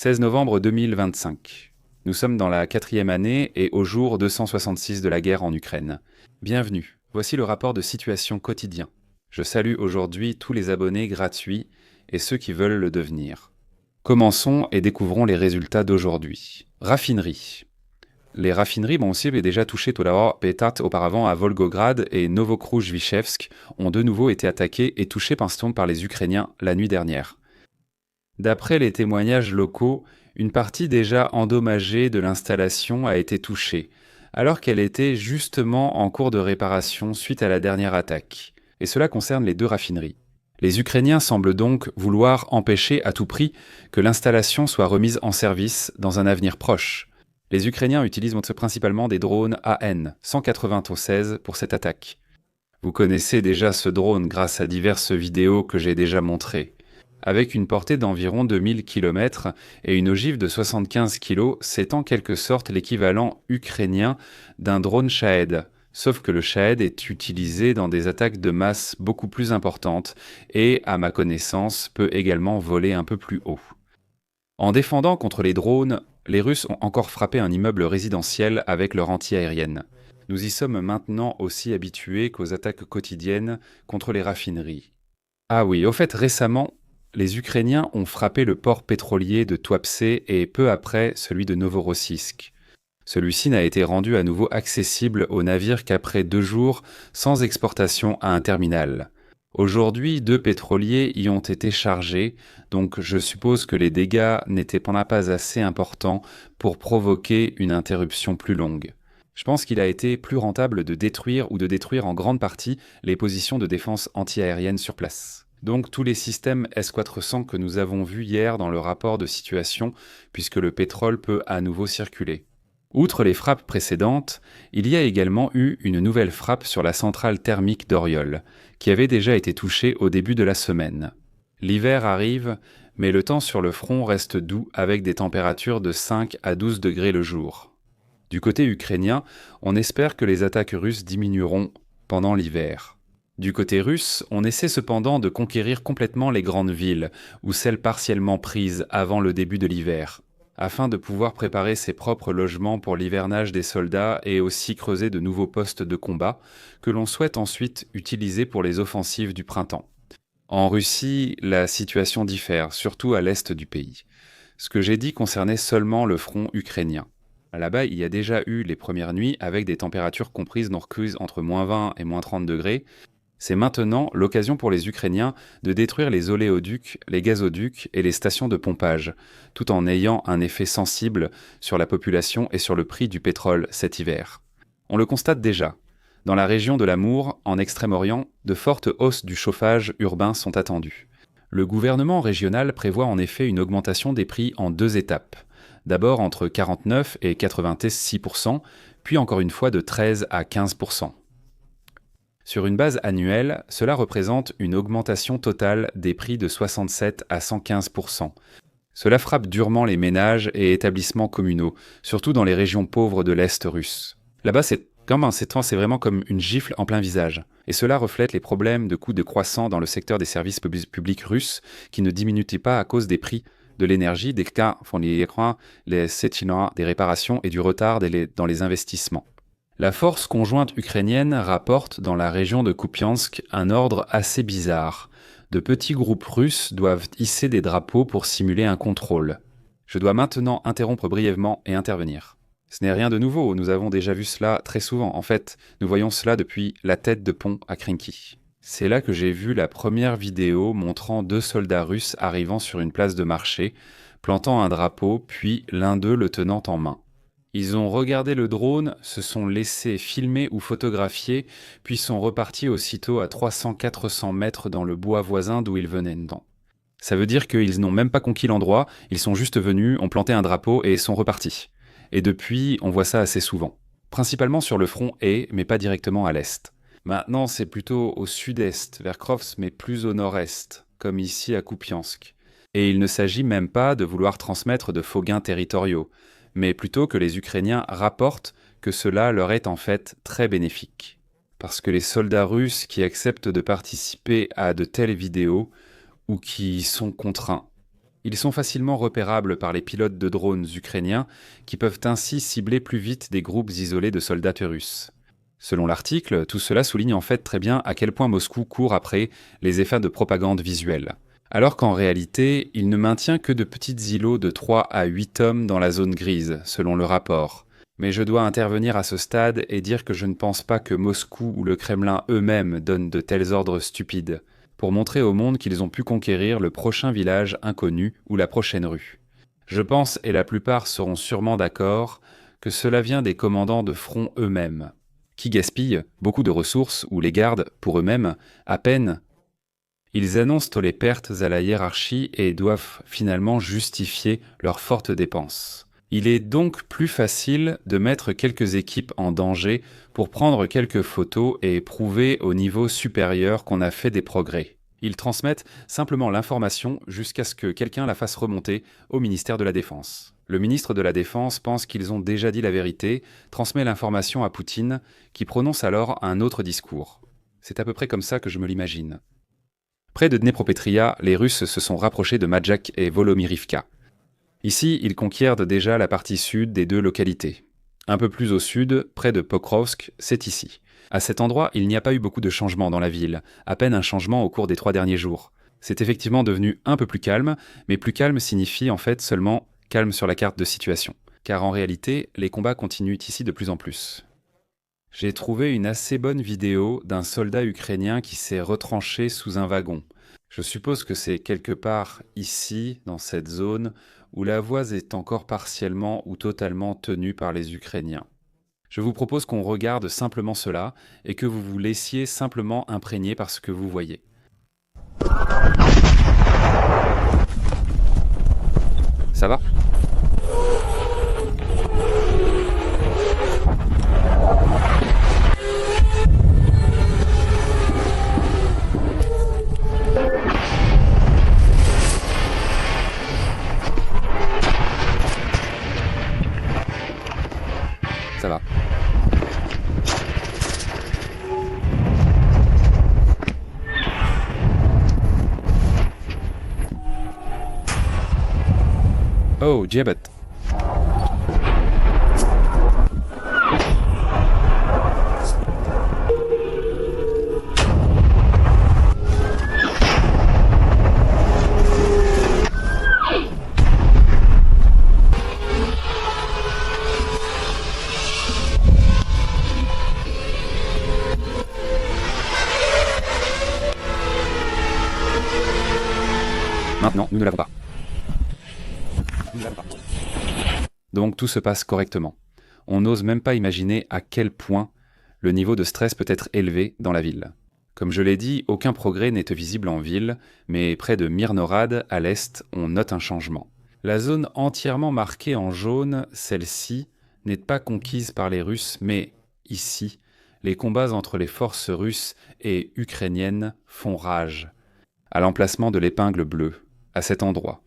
16 novembre 2025. Nous sommes dans la 4e année et au jour 266 de la guerre en Ukraine. Bienvenue, voici le rapport de situation quotidien. Je salue aujourd'hui tous les abonnés gratuits et ceux qui veulent le devenir. Commençons et découvrons les résultats d'aujourd'hui. Raffinerie. Les raffineries ont aussi déjà touché tout d'abord Petat auparavant à Volgograd et Novokrouj-Vichevsk ont de nouveau été attaqués et touchés par les Ukrainiens la nuit dernière. D'après les témoignages locaux, une partie déjà endommagée de l'installation a été touchée, alors qu'elle était justement en cours de réparation suite à la dernière attaque. Et cela concerne les deux raffineries. Les Ukrainiens semblent donc vouloir empêcher à tout prix que l'installation soit remise en service dans un avenir proche. Les Ukrainiens utilisent principalement des drones AN-196 pour cette attaque. Vous connaissez déjà ce drone grâce à diverses vidéos que j'ai déjà montrées. Avec une portée d'environ 2000 km et une ogive de 75 kg, c'est en quelque sorte l'équivalent ukrainien d'un drone Shahed, sauf que le Shahed est utilisé dans des attaques de masse beaucoup plus importantes et, à ma connaissance, peut également voler un peu plus haut. En défendant contre les drones, les Russes ont encore frappé un immeuble résidentiel avec leur anti-aérienne. Nous y sommes maintenant aussi habitués qu'aux attaques quotidiennes contre les raffineries. Ah oui, au fait, récemment, les Ukrainiens ont frappé le port pétrolier de Tuapse et peu après celui de Novorossiysk. Celui-ci n'a été rendu à nouveau accessible aux navires qu'après 2 jours sans exportation à un terminal. Aujourd'hui, 2 pétroliers y ont été chargés, donc je suppose que les dégâts n'étaient pas assez importants pour provoquer une interruption plus longue. Je pense qu'il a été plus rentable de détruire en grande partie les positions de défense antiaérienne sur place. Donc tous les systèmes S-400 que nous avons vus hier dans le rapport de situation, puisque le pétrole peut à nouveau circuler. Outre les frappes précédentes, il y a également eu une nouvelle frappe sur la centrale thermique d'Oriol, qui avait déjà été touchée au début de la semaine. L'hiver arrive, mais le temps sur le front reste doux avec des températures de 5 à 12 degrés le jour. Du côté ukrainien, on espère que les attaques russes diminueront pendant l'hiver. Du côté russe, on essaie cependant de conquérir complètement les grandes villes, ou celles partiellement prises avant le début de l'hiver, afin de pouvoir préparer ses propres logements pour l'hivernage des soldats et aussi creuser de nouveaux postes de combat, que l'on souhaite ensuite utiliser pour les offensives du printemps. En Russie, la situation diffère, surtout à l'est du pays. Ce que j'ai dit concernait seulement le front ukrainien. Là-bas, il y a déjà eu les premières nuits avec des températures comprises entre moins 20 et moins 30 degrés. C'est maintenant l'occasion pour les Ukrainiens de détruire les oléoducs, les gazoducs et les stations de pompage, tout en ayant un effet sensible sur la population et sur le prix du pétrole cet hiver. On le constate déjà. Dans la région de l'Amour, en Extrême-Orient, de fortes hausses du chauffage urbain sont attendues. Le gouvernement régional prévoit en effet une augmentation des prix en 2 étapes. D'abord entre 49 et 86%, puis encore une fois de 13 à 15%. Sur une base annuelle, cela représente une augmentation totale des prix de 67 à 115%. Cela frappe durement les ménages et établissements communaux, surtout dans les régions pauvres de l'Est russe. Là-bas, c'est vraiment comme une gifle en plein visage. Et cela reflète les problèmes de coûts décroissants dans le secteur des services publics russes qui ne diminuent pas à cause des prix de l'énergie, des réparations et du retard dans les investissements. La force conjointe ukrainienne rapporte dans la région de Kupiansk un ordre assez bizarre. De petits groupes russes doivent hisser des drapeaux pour simuler un contrôle. Je dois maintenant interrompre brièvement et intervenir. Ce n'est rien de nouveau, nous avons déjà vu cela très souvent. En fait, nous voyons cela depuis la tête de pont à Krinky. C'est là que j'ai vu la première vidéo montrant 2 soldats russes arrivant sur une place de marché, plantant un drapeau, puis l'un d'eux le tenant en main. Ils ont regardé le drone, se sont laissés filmer ou photographier, puis sont repartis aussitôt à 300-400 mètres dans le bois voisin d'où ils venaient dedans. Ça veut dire qu'ils n'ont même pas conquis l'endroit, ils sont juste venus, ont planté un drapeau et sont repartis. Et depuis, on voit ça assez souvent. Principalement sur le front mais pas directement à l'est. Maintenant, c'est plutôt au sud-est, vers Krovsk, mais plus au nord-est, comme ici à Kupiansk. Et il ne s'agit même pas de vouloir transmettre de faux gains territoriaux, mais plutôt que les Ukrainiens rapportent que cela leur est en fait très bénéfique. Parce que les soldats russes qui acceptent de participer à de telles vidéos ou qui y sont contraints, Ils sont facilement repérables par les pilotes de drones ukrainiens qui peuvent ainsi cibler plus vite des groupes isolés de soldats russes. Selon l'article, tout cela souligne en fait très bien à quel point Moscou court après les effets de propagande visuelle. Alors qu'en réalité, il ne maintient que de petits îlots de 3 à 8 hommes dans la zone grise, selon le rapport. Mais je dois intervenir à ce stade et dire que je ne pense pas que Moscou ou le Kremlin eux-mêmes donnent de tels ordres stupides, pour montrer au monde qu'ils ont pu conquérir le prochain village inconnu ou la prochaine rue. Je pense, et la plupart seront sûrement d'accord, que cela vient des commandants de front eux-mêmes, qui gaspillent beaucoup de ressources ou les gardent pour eux-mêmes à peine. Ils annoncent les pertes à la hiérarchie et doivent finalement justifier leurs fortes dépenses. Il est donc plus facile de mettre quelques équipes en danger pour prendre quelques photos et prouver au niveau supérieur qu'on a fait des progrès. Ils transmettent simplement l'information jusqu'à ce que quelqu'un la fasse remonter au ministère de la Défense. Le ministre de la Défense pense qu'ils ont déjà dit la vérité, transmet l'information à Poutine, qui prononce alors un autre discours. C'est à peu près comme ça que je me l'imagine. Près de Dnepropetria, les Russes se sont rapprochés de Madjak et Volomirivka. Ici, ils conquièrent déjà la partie sud des deux localités. Un peu plus au sud, près de Pokrovsk, c'est ici. À cet endroit, il n'y a pas eu beaucoup de changements dans la ville, à peine un changement au cours des 3 derniers jours. C'est effectivement devenu un peu plus calme, mais plus calme signifie en fait seulement calme sur la carte de situation. Car en réalité, les combats continuent ici de plus en plus. J'ai trouvé une assez bonne vidéo d'un soldat ukrainien qui s'est retranché sous un wagon. Je suppose que c'est quelque part ici, dans cette zone, où la voie est encore partiellement ou totalement tenue par les Ukrainiens. Je vous propose qu'on regarde simplement cela et que vous vous laissiez simplement imprégner par ce que vous voyez. Ça va ? Ça va. Oh, Jebet. Maintenant, nous ne l'avons pas. Donc tout se passe correctement. On n'ose même pas imaginer à quel point le niveau de stress peut être élevé dans la ville. Comme je l'ai dit, aucun progrès n'est visible en ville, mais près de Mirnorad, à l'est, on note un changement. La zone entièrement marquée en jaune, celle-ci, n'est pas conquise par les Russes, mais ici, les combats entre les forces russes et ukrainiennes font rage. À l'emplacement de l'épingle bleue, à cet endroit.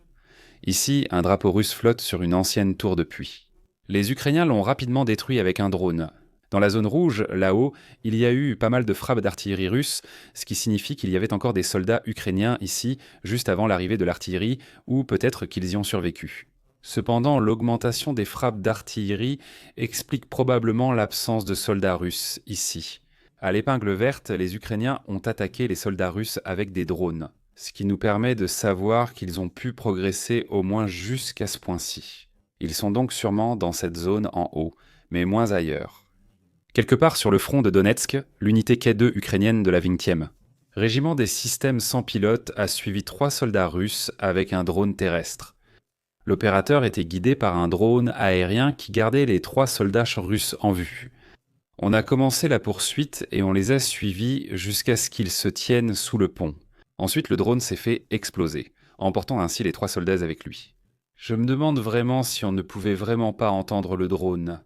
Ici, un drapeau russe flotte sur une ancienne tour de puits. Les Ukrainiens l'ont rapidement détruit avec un drone. Dans la zone rouge, là-haut, il y a eu pas mal de frappes d'artillerie russe, ce qui signifie qu'il y avait encore des soldats ukrainiens ici, juste avant l'arrivée de l'artillerie, ou peut-être qu'ils y ont survécu. Cependant, l'augmentation des frappes d'artillerie explique probablement l'absence de soldats russes ici. À l'épingle verte, les Ukrainiens ont attaqué les soldats russes avec des drones, ce qui nous permet de savoir qu'ils ont pu progresser au moins jusqu'à ce point-ci. Ils sont donc sûrement dans cette zone en haut, mais moins ailleurs. Quelque part sur le front de Donetsk, l'unité K2 ukrainienne de la 20e. Régiment des systèmes sans pilote a suivi 3 soldats russes avec un drone terrestre. L'opérateur était guidé par un drone aérien qui gardait les 3 soldats russes en vue. On a commencé la poursuite et on les a suivis jusqu'à ce qu'ils se tiennent sous le pont. Ensuite, le drone s'est fait exploser, emportant ainsi les 3 soldats avec lui. Je me demande vraiment si on ne pouvait vraiment pas entendre le drone.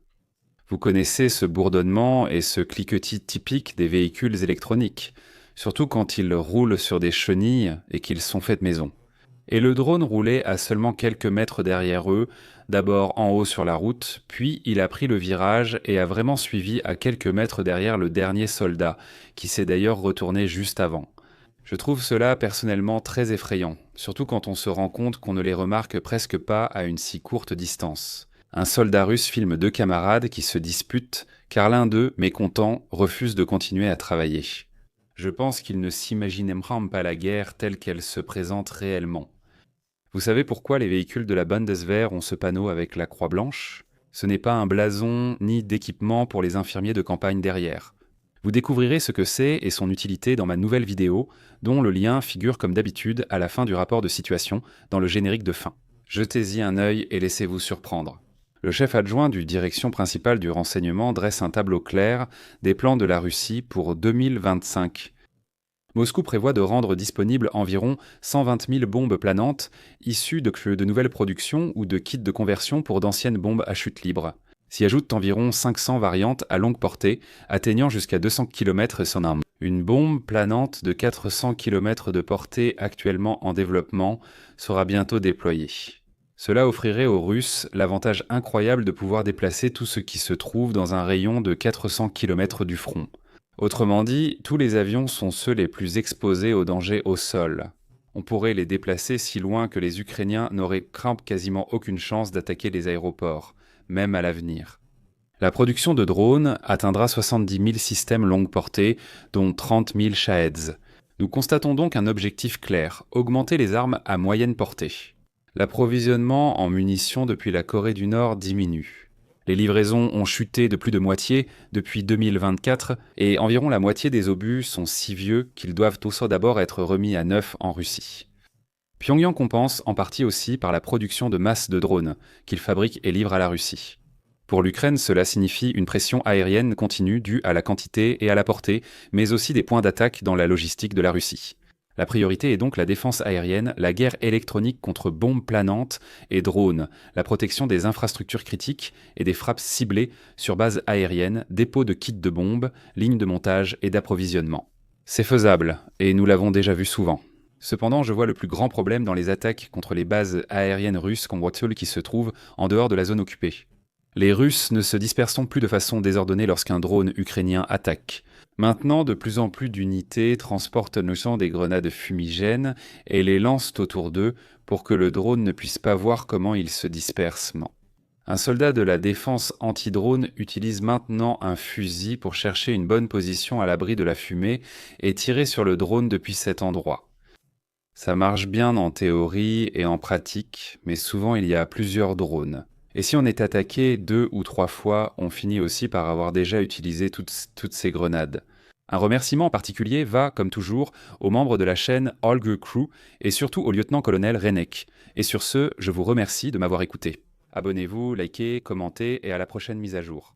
Vous connaissez ce bourdonnement et ce cliquetis typique des véhicules électroniques, surtout quand ils roulent sur des chenilles et qu'ils sont faits de maison. Et le drone roulait à seulement quelques mètres derrière eux, d'abord en haut sur la route, puis il a pris le virage et a vraiment suivi à quelques mètres derrière le dernier soldat, qui s'est d'ailleurs retourné juste avant. Je trouve cela personnellement très effrayant, surtout quand on se rend compte qu'on ne les remarque presque pas à une si courte distance. Un soldat russe filme deux camarades qui se disputent car l'un d'eux, mécontent, refuse de continuer à travailler. Je pense qu'ils ne s'imaginent même pas la guerre telle qu'elle se présente réellement. Vous savez pourquoi les véhicules de la Bundeswehr ont ce panneau avec la croix blanche ? Ce n'est pas un blason ni d'équipement pour les infirmiers de campagne derrière. Vous découvrirez ce que c'est et son utilité dans ma nouvelle vidéo, dont le lien figure comme d'habitude à la fin du rapport de situation dans le générique de fin. Jetez-y un œil et laissez-vous surprendre. Le chef adjoint du direction principale du renseignement dresse un tableau clair des plans de la Russie pour 2025. Moscou prévoit de rendre disponibles environ 120 000 bombes planantes issues de nouvelles productions ou de kits de conversion pour d'anciennes bombes à chute libre. S'y ajoutent environ 500 variantes à longue portée, atteignant jusqu'à 200 km son arme. Une bombe planante de 400 km de portée actuellement en développement sera bientôt déployée. Cela offrirait aux Russes l'avantage incroyable de pouvoir déplacer tout ce qui se trouve dans un rayon de 400 km du front. Autrement dit, tous les avions sont ceux les plus exposés aux dangers au sol. On pourrait les déplacer si loin que les Ukrainiens n'auraient quasiment aucune chance d'attaquer les aéroports, même à l'avenir. La production de drones atteindra 70 000 systèmes longue portée, dont 30 000 Shaheds. Nous constatons donc un objectif clair, augmenter les armes à moyenne portée. L'approvisionnement en munitions depuis la Corée du Nord diminue. Les livraisons ont chuté de plus de moitié depuis 2024 et environ la moitié des obus sont si vieux qu'ils doivent tous d'abord être remis à neuf en Russie. Pyongyang compense en partie aussi par la production de masse de drones qu'il fabrique et livre à la Russie. Pour l'Ukraine, cela signifie une pression aérienne continue due à la quantité et à la portée, mais aussi des points d'attaque dans la logistique de la Russie. La priorité est donc la défense aérienne, la guerre électronique contre bombes planantes et drones, la protection des infrastructures critiques et des frappes ciblées sur base aérienne, dépôts de kits de bombes, lignes de montage et d'approvisionnement. C'est faisable, et nous l'avons déjà vu souvent. Cependant, je vois le plus grand problème dans les attaques contre les bases aériennes russes qui se trouvent en dehors de la zone occupée. Les Russes ne se dispersent plus de façon désordonnée lorsqu'un drone ukrainien attaque. Maintenant, de plus en plus d'unités transportent des grenades fumigènes et les lancent autour d'eux pour que le drone ne puisse pas voir comment il se disperse. Un soldat de la défense anti-drone utilise maintenant un fusil pour chercher une bonne position à l'abri de la fumée et tirer sur le drone depuis cet endroit. Ça marche bien en théorie et en pratique, mais souvent il y a plusieurs drones. Et si on est attaqué 2 ou 3 fois, on finit aussi par avoir déjà utilisé toutes ces grenades. Un remerciement en particulier va, comme toujours, aux membres de la chaîne Olger Crew et surtout au lieutenant-colonel Renek. Et sur ce, je vous remercie de m'avoir écouté. Abonnez-vous, likez, commentez et à la prochaine mise à jour.